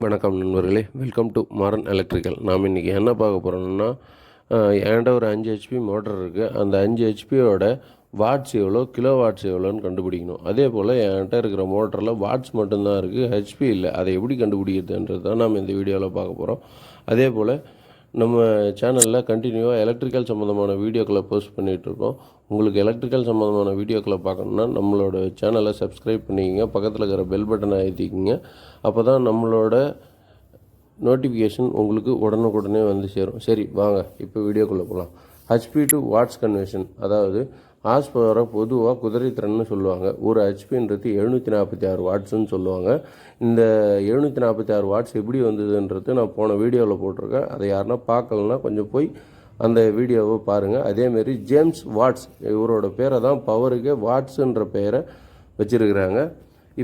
வணக்கம் நண்பர்களே, welcome to Maran electrical. நாம் இன்றைக்கி என்ன பார்க்க போகிறோம்னா, என்கிட்ட ஒரு 5 ஹெச்பி மோட்டர் இருக்குது. அந்த 5 ஹெச்பியோட வாட்ஸ் எவ்வளோ, கிலோ வாட்ஸ் எவ்வளோன்னு கண்டுபிடிக்கணும். அதே போல் என்கிட்ட இருக்கிற மோட்டரில் வாட்ஸ் மட்டும்தான் இருக்குது, ஹெச்பி இல்லை. அதை எப்படி கண்டுபிடிக்கிறதுன்றது தான் நம்ம இந்த வீடியோவில் பார்க்க போகிறோம். அதே போல் நம்ம சேனலில் கண்டினியூவாக எலக்ட்ரிக்கல் சம்மந்தமான வீடியோக்களை போஸ்ட் பண்ணிகிட்ருக்கோம். உங்களுக்கு எலக்ட்ரிக்கல் சம்மந்தமான வீடியோக்களை பார்க்கணுன்னா நம்மளோட சேனலை சப்ஸ்கிரைப் பண்ணிக்கிங்க, பக்கத்தில் இருக்கிற பெல் பட்டனை அழுத்திக்கிங்க. அப்போ தான் நம்மளோட நோட்டிஃபிகேஷன் உங்களுக்கு உடனுக்குடனே வந்து சேரும். சரி வாங்க இப்போ வீடியோக்குள்ளே போகலாம். ஹெச்பி டு வாட்ஸ் கன்வர்ஷன், அதாவது ஹார்ஸ் பவரை பொதுவாக குதிரைத்திறன்னு சொல்லுவாங்க. ஒரு ஹெச்பின்றது 746 வாட்ஸ்ன்னு சொல்லுவாங்க. இந்த 746 வாட்ஸ் எப்படி வந்ததுன்றது நான் போன வீடியோவில் போட்டிருக்கேன். அதை யாருன்னா பார்க்கலன்னா கொஞ்சம் போய் அந்த வீடியோவை பாருங்கள். அதேமாரி ஜேம்ஸ் வாட்ஸ், இவரோட பேரை தான் பவருக்கு வாட்ஸுன்ற பெயரை வச்சுருக்கிறாங்க.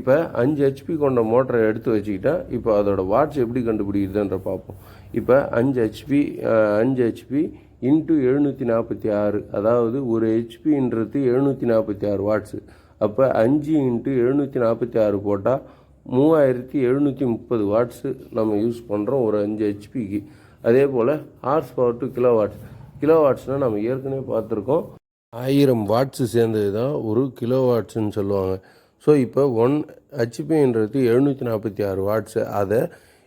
இப்போ 5 ஹெச்பி கொண்ட மோட்டரை எடுத்து வச்சுக்கிட்டா இப்போ அதோட வாட்ஸ் எப்படி கண்டுபிடிக்குதுன்ற பார்ப்போம். இப்போ 5 ஹெச்பி இன்ட்டு 746, அதாவது ஒரு ஹெச்பின்றது 746 வாட்ஸு. அப்போ 5 இன்ட்டு 746 போட்டால் 3730 வாட்ஸு நம்ம யூஸ் பண்ணுறோம் ஒரு 5 ஹெச்பிக்கு. அதே போல் ஹார்ஸ் பவர் டு கிலோ வாட்ஸ்னால் நம்ம ஏற்கனவே பார்த்துருக்கோம். 1000 வாட்ஸு சேர்ந்தது தான் ஒரு கிலோ வாட்ஸுன்னு சொல்லுவாங்க. ஸோ இப்போ 1 ஹெச்பின்றது 746 வாட்ஸு. அதை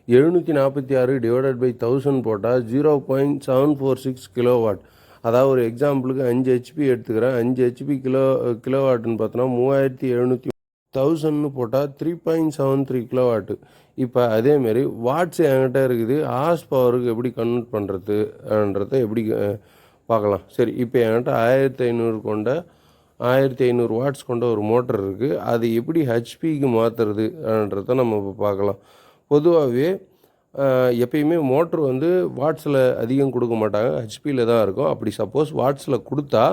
746 டிவைடட் பை 1000 போட்டால் 0.746 கிலோ வாட். அதாவது ஒரு எக்ஸாம்பிளுக்கு 5 ஹெச்பி எடுத்துக்கிறேன். 5 ஹெச்பி கிலோ வாட்டுன்னு பார்த்தோன்னா 3700 போட்டால் 3.73 கிலோ வாட்டு. இப்போ அதேமாரி வாட்ஸ் என்கிட்ட இருக்குது. ஹார்ஸ் பவருக்கு எப்படி கன்வெர்ட் பண்ணுறதுன்றதை எப்படி பார்க்கலாம். சரி, இப்போ என்கிட்ட 1500 வாட்ஸ் கொண்ட ஒரு மோட்டர் இருக்குது. அது எப்படி ஹெச்பிக்கு மாற்றுறதுன்றதை நம்ம இப்போ பார்க்கலாம். பொதுவாகவே எப்பயுமே மோட்ரு வந்து வாட்ஸில் அதிகம் கொடுக்க மாட்டாங்க, ஹெச்பியில் தான் இருக்கும். அப்படி சப்போஸ் வாட்ஸில் கொடுத்தா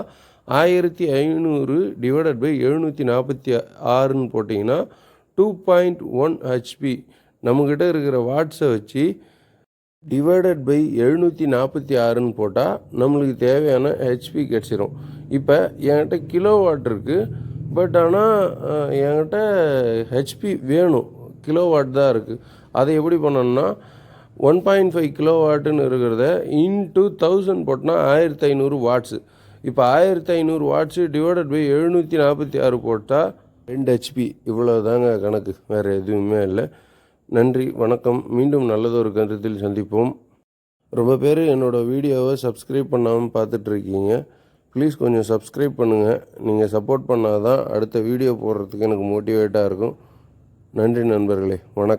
1500 டிவைடட் பை 746ன்னு போட்டிங்கன்னா 2.1 ஹெச்பி. நம்மக்கிட்ட இருக்கிற வாட்ஸை வச்சு டிவைடட் பை 746ன்னு போட்டால் நம்மளுக்கு தேவையான ஹெச்பி கிடச்சிரும். இப்போ என்கிட்ட கிலோ வாட் இருக்குது, பட் ஆனால் என்கிட்ட ஹெச்பி வேணும், கிலோ வாட் தான் இருக்குது. அதை எப்படி பண்ணணும்னா 1.5 கிலோ வாட்டுன்னு இருக்கிறத இன்ட்டு 1000 போட்டால் 1500 வாட்ஸு. இப்போ 1500 வாட்ஸு டிவைடட் பை 746 போட்டால் 2 ஹெச்பி. இவ்வளோ தாங்க கணக்கு, வேறு எதுவுமே இல்லை. நன்றி, வணக்கம். மீண்டும் நல்லதொரு கருத்தில் சந்திப்போம். ரொம்ப பேர் என்னோடய வீடியோவை சப்ஸ்கிரைப் பண்ணாமல் பார்த்துட்ருக்கீங்க. ப்ளீஸ் கொஞ்சம் சப்ஸ்கிரைப் பண்ணுங்கள். நீங்கள் சப்போர்ட் பண்ணால் தான் அடுத்த வீடியோ போடுறதுக்கு எனக்கு மோட்டிவேட்டாக இருக்கும். நன்றி நண்பர்களே, வணக்கம்.